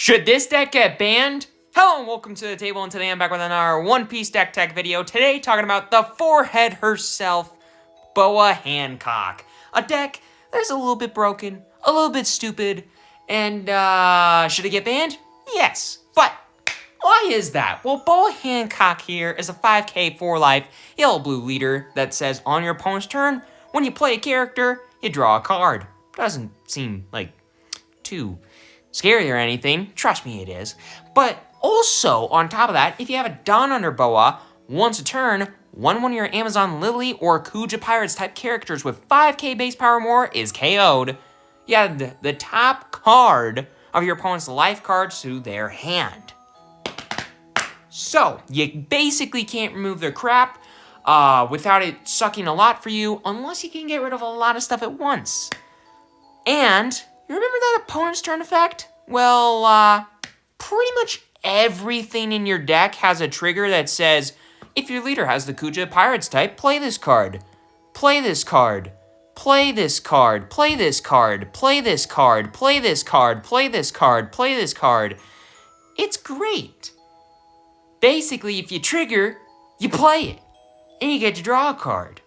Should this deck get banned? Hello and welcome to the table, and today I'm back with another One Piece deck tech video. Today talking about the forehead herself, Boa Hancock. A deck that is a little bit broken, a little bit stupid, and should it get banned? Yes, but why is that? Well, Boa Hancock here is a 5k 4-life yellow-blue leader that says on your opponent's turn, when you play a character, you draw a card. Doesn't seem like too scary or anything. Trust me, it is. But also, on top of that, if you have a Dawn under Boa, once a turn, one of your Amazon Lily or Kuja Pirates type characters with 5k base power or more is KO'd. You add the top card of your opponent's life cards to their hand. So, you basically can't remove their crap without it sucking a lot for you, unless you can get rid of a lot of stuff at once. And you remember that opponent's turn effect? Well, pretty much everything in your deck has a trigger that says, if your leader has the Kuja Pirates type, play this card. Play this card. Play this card. Play this card. Play this card. Play this card. Play this card. Play this card. It's great. Basically, if you trigger, you play it. And you get to draw a card.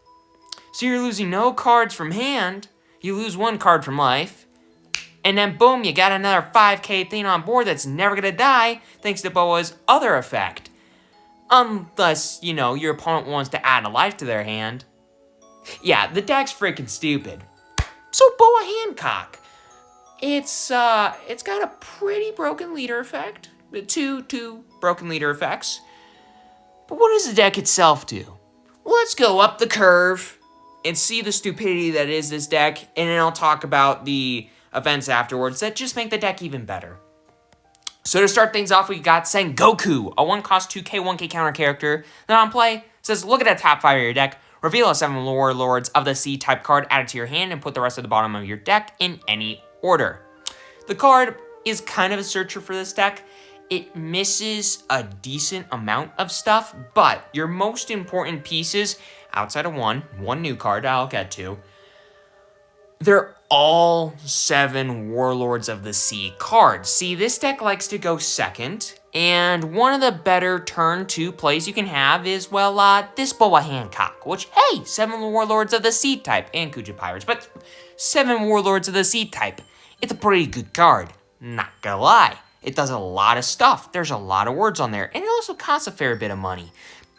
So you're losing no cards from hand. You lose one card from life. And then boom, you got another 5k thing on board that's never gonna die thanks to Boa's other effect. Unless, you know, your opponent wants to add a life to their hand. Yeah, the deck's freaking stupid. So Boa Hancock. It's got a pretty broken leader effect. Two broken leader effects. But what does the deck itself do? Let's go up the curve and see the stupidity that is this deck, and then I'll talk about the events afterwards that just make the deck even better. So to start things off, we got Sengoku, a 1-cost 2k 1k counter character that on play says, look at the top 5 of your deck, reveal a 7 Warlords of the Sea type card added to your hand, and put the rest of the bottom of your deck in any order. The card is kind of a searcher for this deck. It misses a decent amount of stuff, but your most important pieces, outside of one new card I'll get to, they're all 7 Warlords of the Sea cards. See, this deck likes to go second, and one of the better turn 2 plays you can have is, well, this Boa Hancock, which, hey, 7 Warlords of the Sea type, and Kuja Pirates, but 7 Warlords of the Sea type. It's a pretty good card, not gonna lie. It does a lot of stuff. There's a lot of words on there, and it also costs a fair bit of money.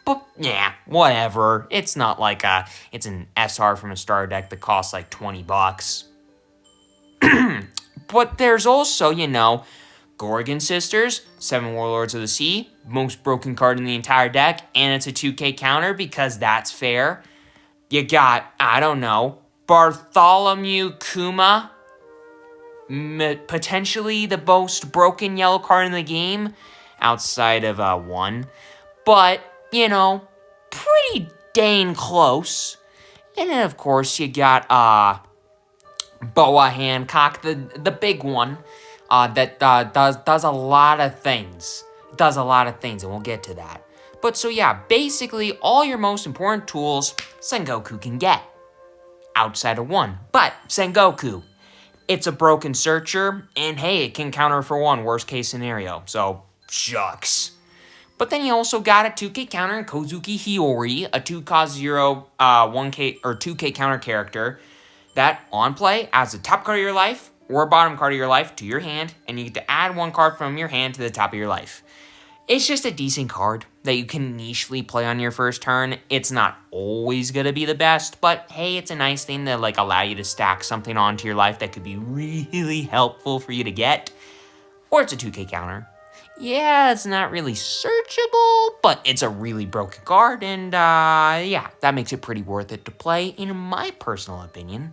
But, yeah, whatever. It's not like it's an SR from a starter deck that costs like 20 bucks. But there's also, you know, Gorgon Sisters, 7 Warlords of the Sea, most broken card in the entire deck, and it's a 2k counter because that's fair. You got, I don't know, Bartholomew Kuma, potentially the most broken yellow card in the game, outside of one. But, you know, pretty dang close. And then, of course, you got Boa Hancock, the big one, that does a lot of things. It does a lot of things, and we'll get to that. But so yeah, basically all your most important tools Sengoku can get, outside of one. But Sengoku, it's a broken searcher, and hey, it can counter for 1, worst case scenario. So shucks. But then you also got a 2k counter in Kozuki Hiyori, a 2-cost 0, 1k or 2k counter character that, on play, adds the top card of your life or bottom card of your life to your hand, and you get to add 1 card from your hand to the top of your life. It's just a decent card that you can nichely play on your first turn. It's not always going to be the best, but hey, it's a nice thing to like allow you to stack something onto your life that could be really helpful for you to get. Or it's a 2k counter. Yeah, it's not really searchable, but it's a really broken card, and yeah, that makes it pretty worth it to play, in my personal opinion.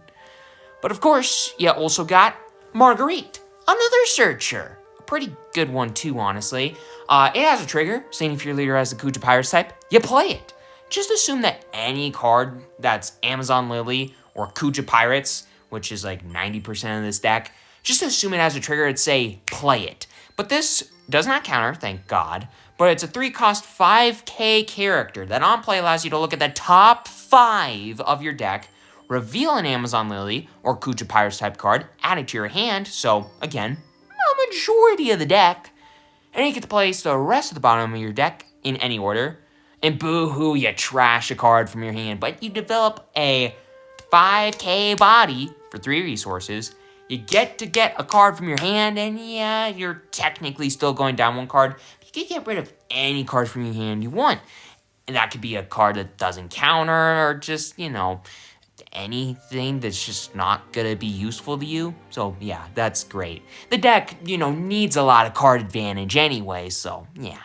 But of course, you also got Marguerite, another searcher. A pretty good one too, honestly. It has a trigger, saying if your leader has the Kuja Pirates type, you play it. Just assume that any card that's Amazon Lily or Kuja Pirates, which is like 90% of this deck, just assume it has a trigger and say, play it. But this does not counter, thank God, but it's a 3-cost 5k character that on play allows you to look at the top 5 of your deck, reveal an Amazon Lily or Kuja Pirates type card, add it to your hand, so again, a majority of the deck. And you get to place the rest of the bottom of your deck in any order. And boo-hoo, you trash a card from your hand. But you develop a 5k body for 3 resources. You get to get a card from your hand, and yeah, you're technically still going down 1 card. But you can get rid of any cards from your hand you want. And that could be a card that doesn't counter, or just, anything that's just not gonna be useful to you. So yeah, that's great. The deck, needs a lot of card advantage anyway, so yeah.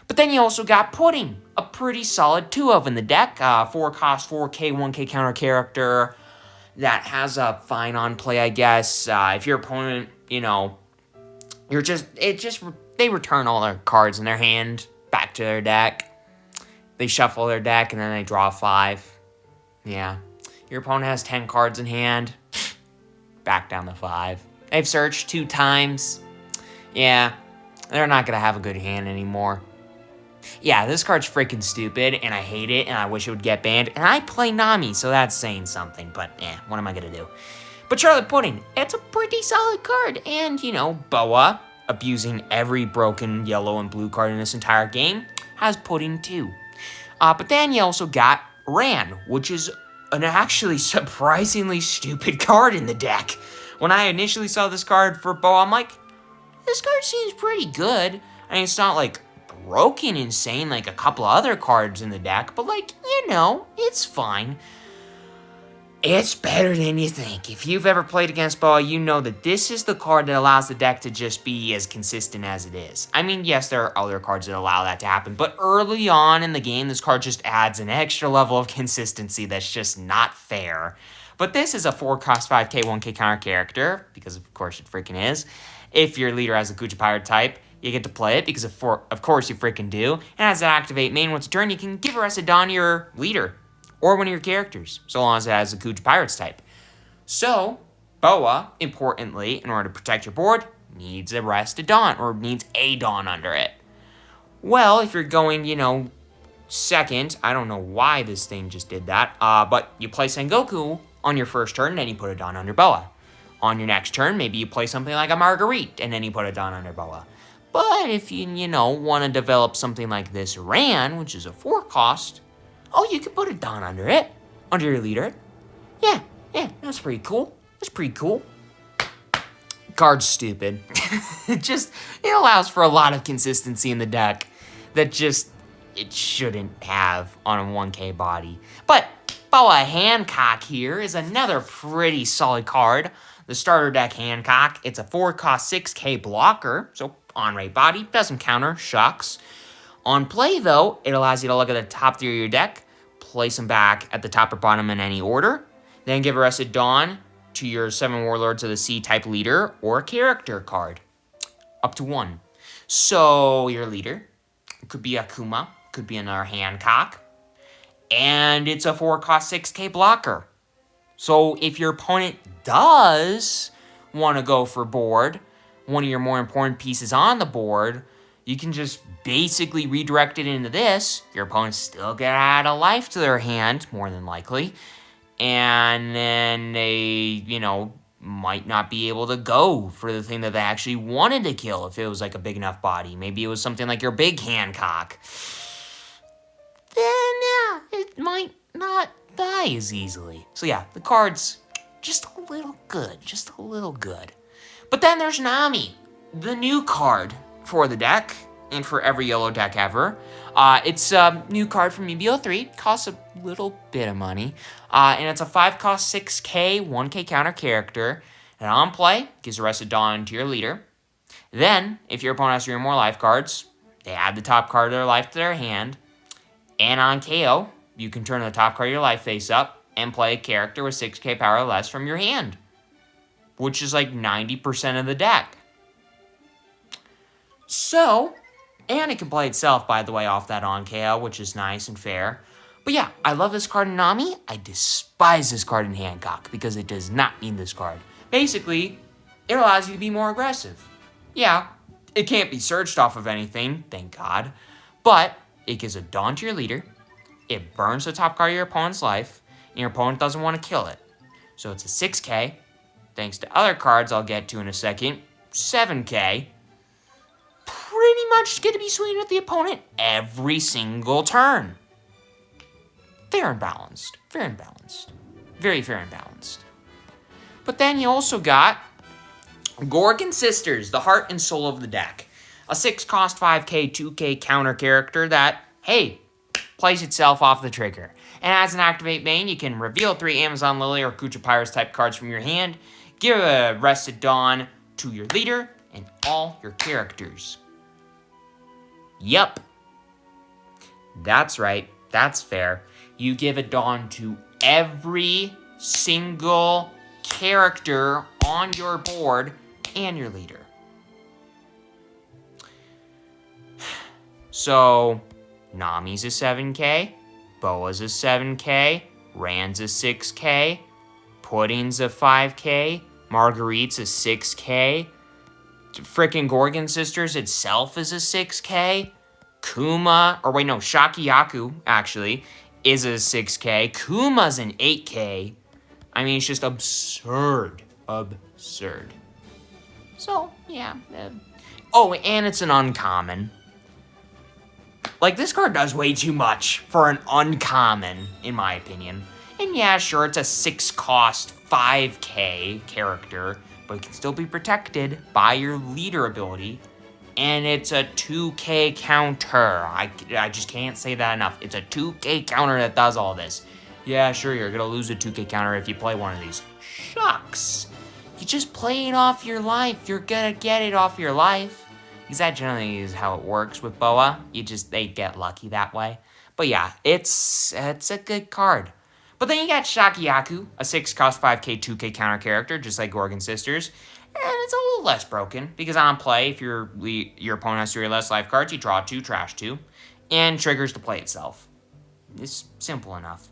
But then you also got Pudding, a pretty solid 2-of in the deck. 4 cost, 4k, 1k counter character that has a fine on play, I guess. If your opponent, they return all their cards in their hand back to their deck. They shuffle their deck and then they draw 5. Yeah. Your opponent has 10 cards in hand. Back down to 5. They've searched 2 times. Yeah. They're not going to have a good hand anymore. Yeah, this card's freaking stupid, and I hate it, and I wish it would get banned. And I play Nami, so that's saying something, but what am I gonna do? But Charlotte Pudding, it's a pretty solid card, and, Boa, abusing every broken yellow and blue card in this entire game, has Pudding too. But then you also got Ran, which is an actually surprisingly stupid card in the deck. When I initially saw this card for Boa, I'm like, this card seems pretty good. I mean, it's not, broken insane like a couple other cards in the deck, but it's fine. It's better than you think. If you've ever played against Boa, you know that this is the card that allows the deck to just be as consistent as it is. I mean, yes, there are other cards that allow that to happen, but early on in the game, this card just adds an extra level of consistency that's just not fair. But this is a 4-cost 5k, 1k counter character, because of course it freaking is. If your leader has a Kuja Pirate type, you get to play it, because of course you freaking do. And as an activate main, once a turn, you can give a Rested Dawn to your leader, or one of your characters, so long as it has a Kuja Pirates type. So, Boa, importantly, in order to protect your board, needs a Rested Dawn, or needs a Dawn under it. Well, if you're going, second, I don't know why this thing just did that, but you play Sengoku on your first turn, and then you put a Dawn under Boa. On your next turn, maybe you play something like a Marguerite, and then you put a Dawn under Boa. But if you, want to develop something like this Ran, which is a 4-cost, you can put a Dawn under it, under your leader. Yeah, that's pretty cool. Card's stupid. It allows for a lot of consistency in the deck that it shouldn't have on a 1k body. But Boa Hancock here is another pretty solid card. The starter deck Hancock, it's a 4-cost 6k blocker, so on-rate body, doesn't counter, shocks. On play, though, it allows you to look at the top 3 of your deck, place them back at the top or bottom in any order, then give a Rested Dawn to your 7 Warlords of the Sea type leader or character card, up to 1. So your leader could be Akuma, could be another Hancock, and it's a 4-cost 6k blocker. So if your opponent does want to go for board, one of your more important pieces on the board, you can just basically redirect it into this. Your opponent's still gonna add a life to their hand, more than likely. And then they, might not be able to go for the thing that they actually wanted to kill if it was like a big enough body. Maybe it was something like your big Hancock. Then, yeah, it might not die as easily. So yeah, the card's just a little good. But then there's Nami, the new card for the deck, and for every yellow deck ever. It's a new card from EB03, costs a little bit of money, and it's a 5-cost 6k, 1k counter character, and on play, gives a Rested Dawn to your leader. Then, if your opponent has 3 or more life cards, they add the top card of their life to their hand, and on KO, you can turn the top card of your life face up, and play a character with 6k power or less from your hand, which is like 90% of the deck. So, and it can play itself, by the way, off that on KO, which is nice and fair. But yeah, I love this card in Nami. I despise this card in Hancock, because it does not need this card. Basically, it allows you to be more aggressive. Yeah, it can't be searched off of anything, thank God. But it gives a Dawn to your leader, it burns the top card of your opponent's life, and your opponent doesn't want to kill it. So it's a 6k, thanks to other cards I'll get to in a second, 7k, pretty much going to be swinging with the opponent every single turn. Fair and balanced. Fair and balanced. Very fair and balanced. But then you also got Gorgon Sisters, the heart and soul of the deck. A 6-cost 5k, 2k counter character that, hey, plays itself off the trigger. And as an activate main, you can reveal 3 Amazon Lily or Kucha Pyrus type cards from your hand, give a Rested Dawn to your leader, and all your characters. Yup. That's right. That's fair. You give a Dawn to every single character on your board and your leader. So, Nami's a 7k, Boa's a 7k, Rand's a 6k, Pudding's a 5k, Marguerite's a 6k, frickin' Gorgon Sisters itself is a 6k, Shakiyaku, actually, is a 6k, Kuma's an 8k. I mean, it's just absurd. Absurd. So, yeah. Oh, and it's an uncommon. Like, this card does way too much for an uncommon, in my opinion. And yeah, sure, it's a 6-cost 5k character, but it can still be protected by your leader ability. And it's a 2k counter. I just can't say that enough. It's a 2k counter that does all this. Yeah, sure, you're gonna lose a 2k counter if you play one of these. Shucks. You just play it off your life. You're gonna get it off your life. Because that generally is how it works with Boa. They get lucky that way. But yeah, it's a good card. But then you got Shakiyaku, a 6-cost 5k, 2k counter character, just like Gorgon Sisters. And it's a little less broken, because on play, if your opponent has 3 or less life cards, you draw 2, trash 2, and triggers to play itself. It's simple enough.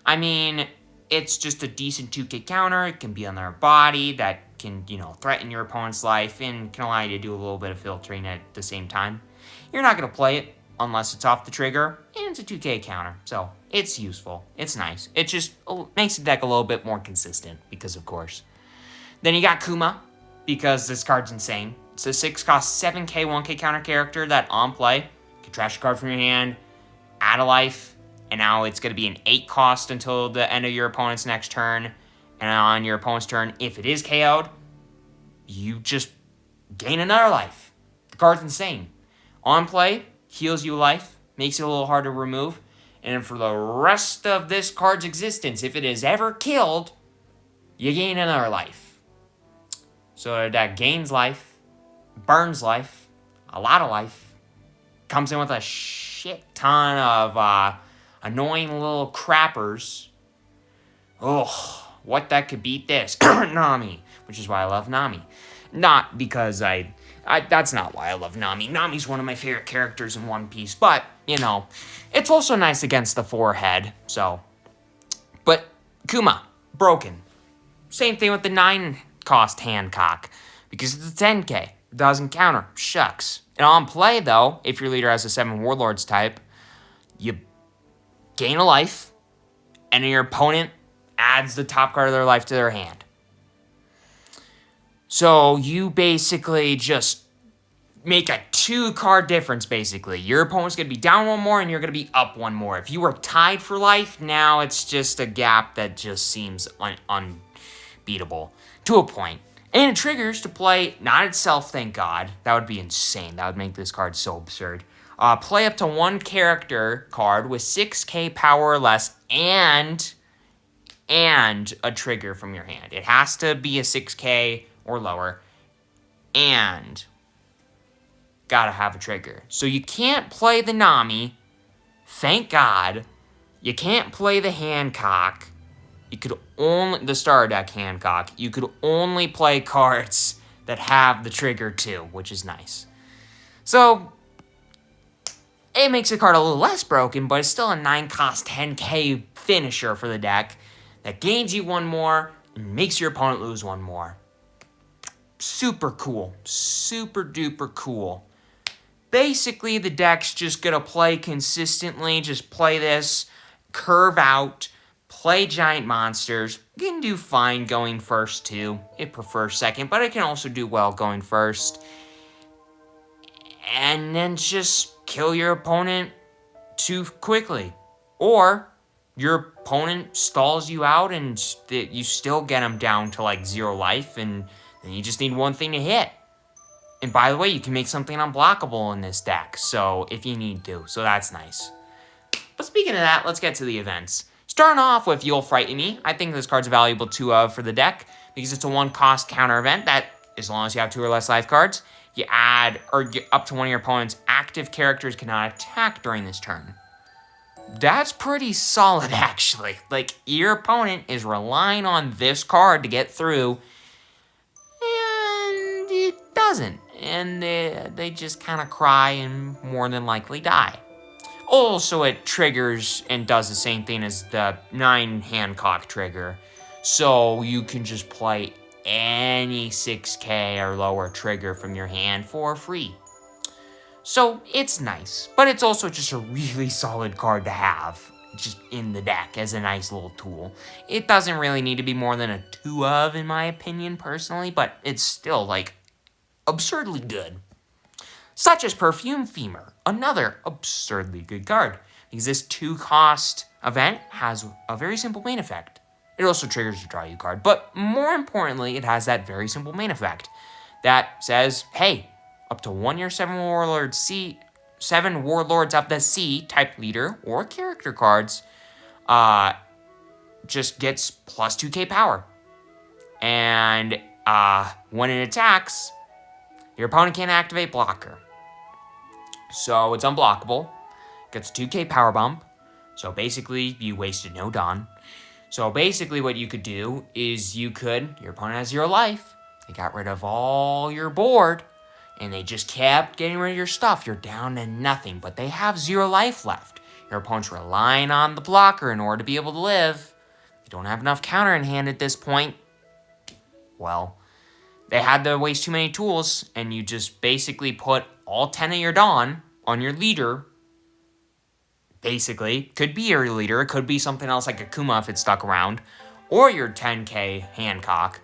I mean, it's just a decent 2k counter. It can be on their body that can, threaten your opponent's life and can allow you to do a little bit of filtering at the same time. You're not going to play it unless it's off the trigger, and it's a 2k counter, so it's useful. It's nice. It just makes the deck a little bit more consistent, because of course. Then you got Kuma, because this card's insane. It's a 6-cost 7k, 1k counter character that on play, you can trash a card from your hand, add a life, and now it's going to be an 8-cost until the end of your opponent's next turn. And on your opponent's turn, if it is KO'd, you just gain another life. The card's insane. On play, heals you life, makes it a little hard to remove. And for the rest of this card's existence, if it is ever killed, you gain another life. So that gains life, burns life, a lot of life, comes in with a shit ton of annoying little crappers. Oh, what that could beat this? Nami, which is why I love Nami. Not because that's not why I love Nami. Nami's one of my favorite characters in One Piece, but, it's also nice against the forehead, so. But Kuma, broken. Same thing with the 9-cost Hancock, because it's a 10k. It doesn't counter. Shucks. And on play, though, if your leader has a 7 Warlords type, you gain a life, and your opponent adds the top card of their life to their hand. So you basically just make a 2-card difference, basically. Your opponent's going to be down 1 more, and you're going to be up 1 more. If you were tied for life, now it's just a gap that just seems unbeatable to a point. And it triggers to play, not itself, thank God. That would be insane. That would make this card so absurd. Play up to 1 character card with 6k power or less, and a trigger from your hand. It has to be a 6k or lower, and gotta have a trigger. So you can't play the Nami, thank God. You can't play the Hancock. You could only, the Star Deck Hancock, you could only play cards that have the trigger too, which is nice. So it makes the card a little less broken, but it's still a 9-cost 10k finisher for the deck that gains you 1 more and makes your opponent lose 1 more. Super cool. Super duper cool. Basically, the deck's just gonna play consistently. Just play this, curve out, play giant monsters. It can do fine going first too. It prefers second, but it can also do well going first. And then just kill your opponent too quickly. Or your opponent stalls you out and you still get them down to like 0 life, and then you just need one thing to hit. And by the way, you can make something unblockable in this deck, so if you need to, so that's nice. But speaking of that, let's get to the events. Starting off with You'll Frighten Me. I think this card's a valuable 2 for the deck because it's a 1-cost counter event that, as long as you have 2 or less life cards, you add or get up to one of your opponent's active characters cannot attack during this turn. That's pretty solid, actually. Like, your opponent is relying on this card to get through, and it doesn't. And they just kind of cry and more than likely die. Also, it triggers and does the same thing as the 9 Hancock trigger. So you can just play any 6k or lower trigger from your hand for free. So it's nice, but it's also just a really solid card to have just in the deck as a nice little tool. It doesn't really need to be more than a 2 in my opinion personally, but it's still like absurdly good. Such as Perfume Femur, another absurdly good card, because this 2-cost event has a very simple main effect. It also triggers a draw you card, but more importantly, it has that very simple main effect that says, hey, up to 1 year 7 Warlords of the Sea type leader or character cards just gets plus 2k power. And when it attacks, your opponent can't activate blocker. So it's unblockable, gets a 2k power bump, so basically you wasted no Dawn. So basically what you could do is your opponent has 0 life, they got rid of all your board, and they just kept getting rid of your stuff. You're down to nothing, but they have 0 life left. Your opponent's relying on the blocker in order to be able to live. They don't have enough counter in hand at this point. Well, they had to waste too many tools, and you just basically put all 10 of your Dawn on your leader. Basically, could be your leader, it could be something else like Akuma if it stuck around, or your 10k Hancock.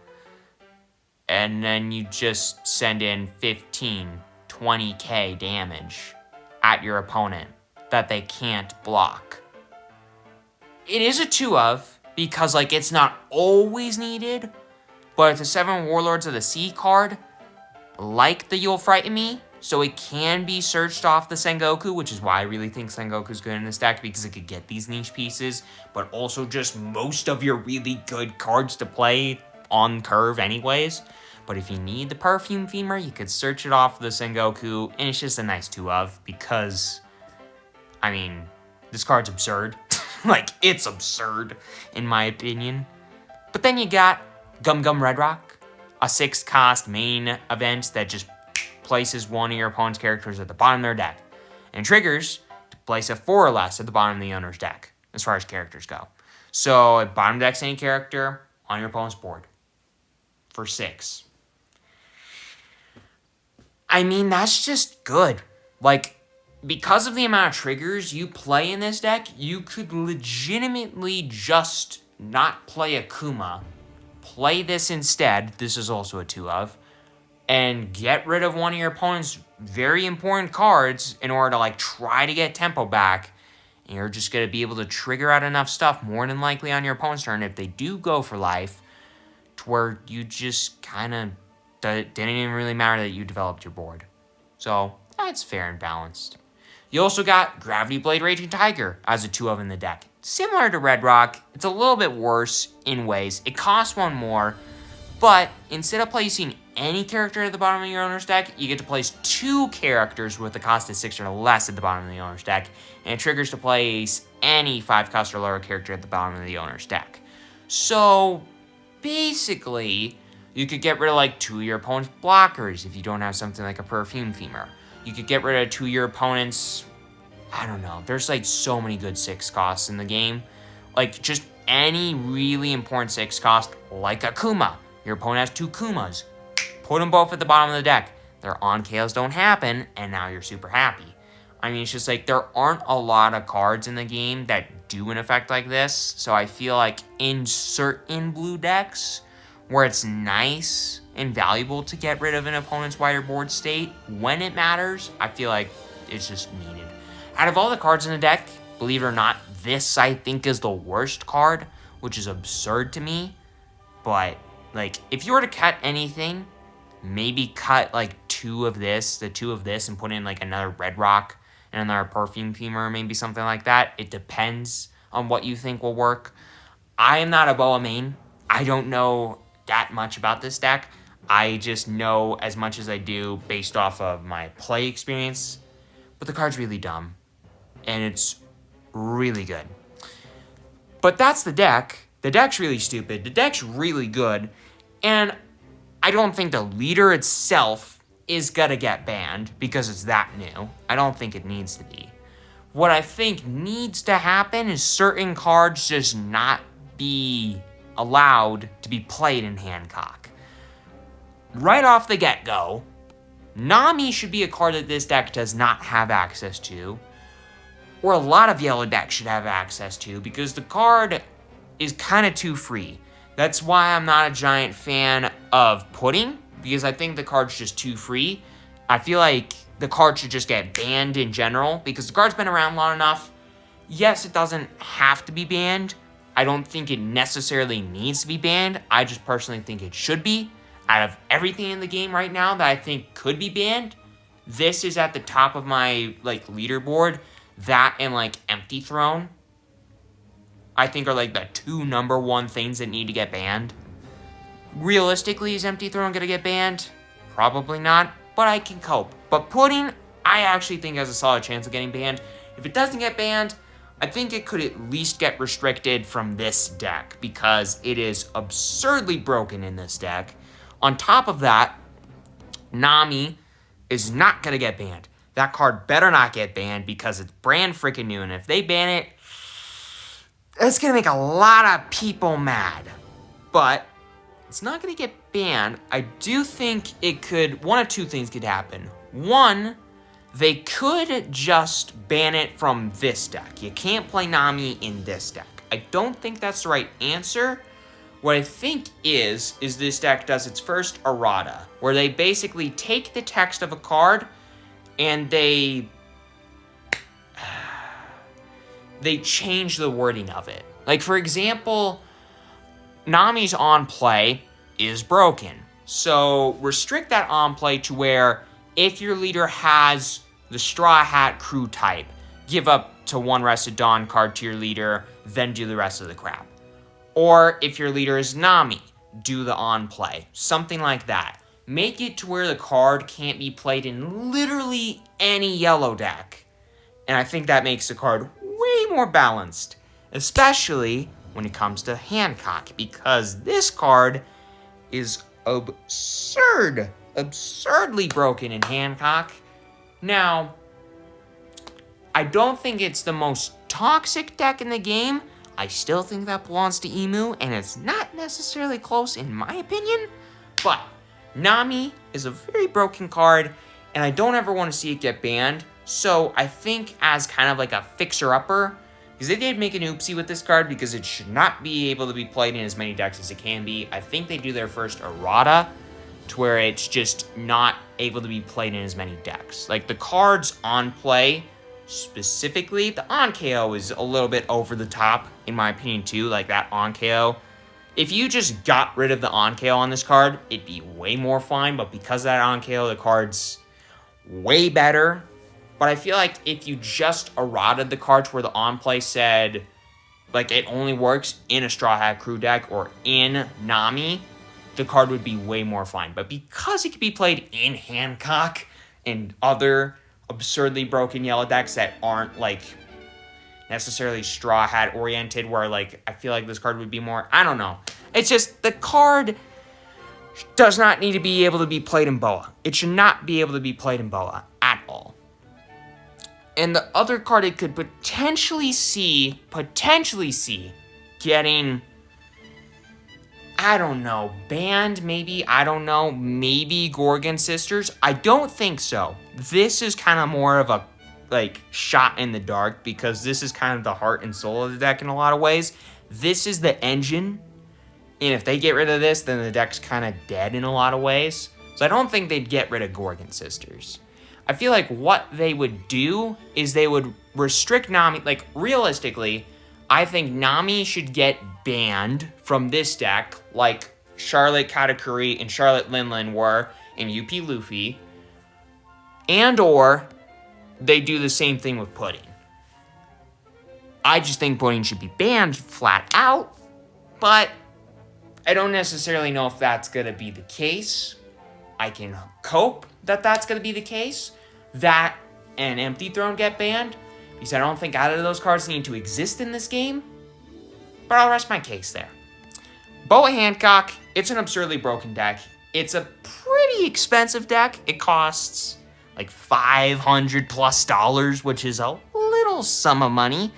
And then you just send in 15, 20k damage at your opponent that they can't block. It is a 2 because like it's not always needed, but it's a 7 Warlords of the Sea card, like the You'll Frighten Me, so it can be searched off the Sengoku, which is why I really think Sengoku's good in this deck, because it could get these niche pieces, but also just most of your really good cards to play on curve anyways. But if you need the Perfume Femur, you could search it off the Sengoku, and it's just a nice 2 because, I mean, this card's absurd. Like, it's absurd, in my opinion. But then you got Gum Gum Red Rock, a 6-cost main event that just places one of your opponent's characters at the bottom of their deck, and triggers to place a 4 or less at the bottom of the owner's deck, as far as characters go. So, at bottom deck's any character on your opponent's board for 6. I mean, that's just good. Like, because of the amount of triggers you play in this deck, you could legitimately just not play Akuma, play this instead, this is also a 2 and get rid of one of your opponent's very important cards in order to, like, try to get tempo back. And you're just going to be able to trigger out enough stuff, more than likely on your opponent's turn, if they do go for life, to where you just kind of didn't even really matter that you developed your board. So, that's fair and balanced. You also got Gravity Blade Raging Tiger as a 2 in the deck. Similar to Red Rock, it's a little bit worse in ways. It costs 1 more, but instead of placing any character at the bottom of your owner's deck, you get to place 2 characters with a cost of 6 or less at the bottom of the owner's deck, and it triggers to place any 5-cost or lower character at the bottom of the owner's deck. So, basically, you could get rid of like 2 of your opponent's blockers if you don't have something like a Perfume Femur. You could get rid of 2 of your opponent's, I don't know, there's like so many good 6 costs in the game. Like just any really important 6 cost, like Akuma. Your opponent has 2 Kumas. Put them both at the bottom of the deck. Their on-KOs don't happen, and now you're super happy. I mean, it's just like there aren't a lot of cards in the game that do an effect like this. So I feel like in certain blue decks where it's nice and valuable to get rid of an opponent's wider board state when it matters, I feel like it's just needed. Out of all the cards in the deck, believe it or not, this I think is the worst card, which is absurd to me. But like, if you were to cut anything, maybe cut like the two of this, and put in like another Red Rock and another Perfume Femur, maybe something like that. It depends on what you think will work. I am not a Boa main. I don't know that much about this deck. I just know as much as I do based off of my play experience. But the card's really dumb. And it's really good. But that's the deck. The deck's really stupid. The deck's really good. And I don't think the leader itself is gonna get banned because it's that new. I don't think it needs to be. What I think needs to happen is certain cards just not be allowed to be played in Hancock. Right off the get-go, Nami should be a card that this deck does not have access to, or a lot of yellow decks should have access to, because the card is kind of too free. That's why I'm not a giant fan of Pudding, because I think the card's just too free. I feel like the card should just get banned in general, because the card's been around long enough. Yes, it doesn't have to be banned. I don't think it necessarily needs to be banned. I just personally think it should be. Out of everything in the game right now that I think could be banned, this is at the top of my like leaderboard. That and like Empty Throne, I think, are like the two number one things that need to get banned. Realistically, is Empty Throne gonna get banned? Probably not, but I can cope. But Pudding, I actually think has a solid chance of getting banned. If it doesn't get banned, I think it could at least get restricted from this deck, because it is absurdly broken in this deck. On top of that, Nami is not gonna get banned. That card better not get banned because it's brand freaking new, and if they ban it, it's gonna make a lot of people mad. But it's not gonna get banned. I do think it could, one of two things could happen. One, they could just ban it from this deck. You can't play Nami in this deck. I don't think that's the right answer. What I think is this deck does its first errata, where they basically take the text of a card and they change the wording of it. Like, for example, Nami's on play is broken. So restrict that on play to where if your leader has the Straw Hat crew type, give up to one Rested Dawn card to your leader, then do the rest of the crap. Or if your leader is Nami, do the on play. Something like that. Make it to where the card can't be played in literally any yellow deck. And I think that makes the card way more balanced, especially when it comes to Hancock, because this card is absurdly broken in Hancock. Now, I don't think it's the most toxic deck in the game. I still think that belongs to Emu, and it's not necessarily close in my opinion, but Nami is a very broken card, and I don't ever want to see it get banned. So I think as kind of like a fixer-upper, because they did make an oopsie with this card because it should not be able to be played in as many decks as it can be. I think they do their first errata to where it's just not able to be played in as many decks. Like the cards on play, specifically, the on KO is a little bit over the top, in my opinion, too. Like that on KO. If you just got rid of the on KO on this card, it'd be way more fine. But because of that on KO, the card's way better. But I feel like if you just errated the cards where the on play said, like, it only works in a Straw Hat Crew deck or in Nami, the card would be way more fine. But because it could be played in Hancock and other absurdly broken yellow decks that aren't like necessarily Straw Hat oriented, where like I feel like this card would be more, I don't know. It's just the card does not need to be able to be played in Boa. It should not be able to be played in Boa at all. And the other card it could potentially see getting, I don't know, banned maybe, I don't know, maybe Gorgon Sisters. I don't think so. This is kind of more of a like shot in the dark because this is kind of the heart and soul of the deck in a lot of ways. This is the engine, and if they get rid of this, then the deck's kind of dead in a lot of ways. So I don't think they'd get rid of Gorgon Sisters. I feel like what they would do is they would restrict Nami. Like, realistically, I think Nami should get banned from this deck like Charlotte Katakuri and Charlotte Linlin were in UP Luffy. And or they do the same thing with Pudding. I just think Pudding should be banned flat out, but I don't necessarily know if that's going to be the case. I can cope that that's going to be the case. That and Empty Throne get banned, because I don't think either of those cards need to exist in this game. But I'll rest my case there. Boa Hancock, it's an absurdly broken deck. It's a pretty expensive deck. It costs like $500+, which is a little sum of money.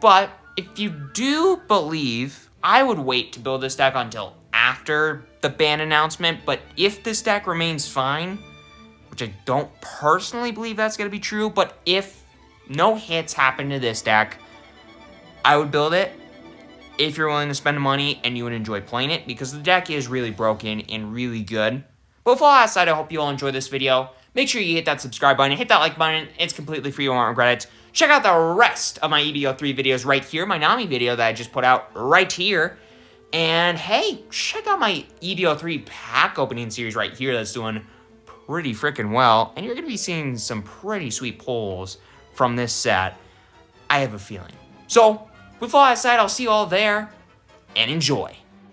But if you do believe, I would wait to build this deck until after the ban announcement. But if this deck remains fine, which I don't personally believe that's going to be true, but if no hits happen to this deck, I would build it if you're willing to spend the money and you would enjoy playing it, because the deck is really broken and really good. But with all that said, I hope you all enjoyed this video. Make sure you hit that subscribe button, hit that like button. It's completely free, you won't regret it. Check out the rest of my EB03 videos right here, my Nami video that I just put out right here. And hey, check out my EB03 pack opening series right here that's doing pretty freaking well. And you're going to be seeing some pretty sweet pulls from this set, I have a feeling. So, with all that said, I'll see you all there, and enjoy.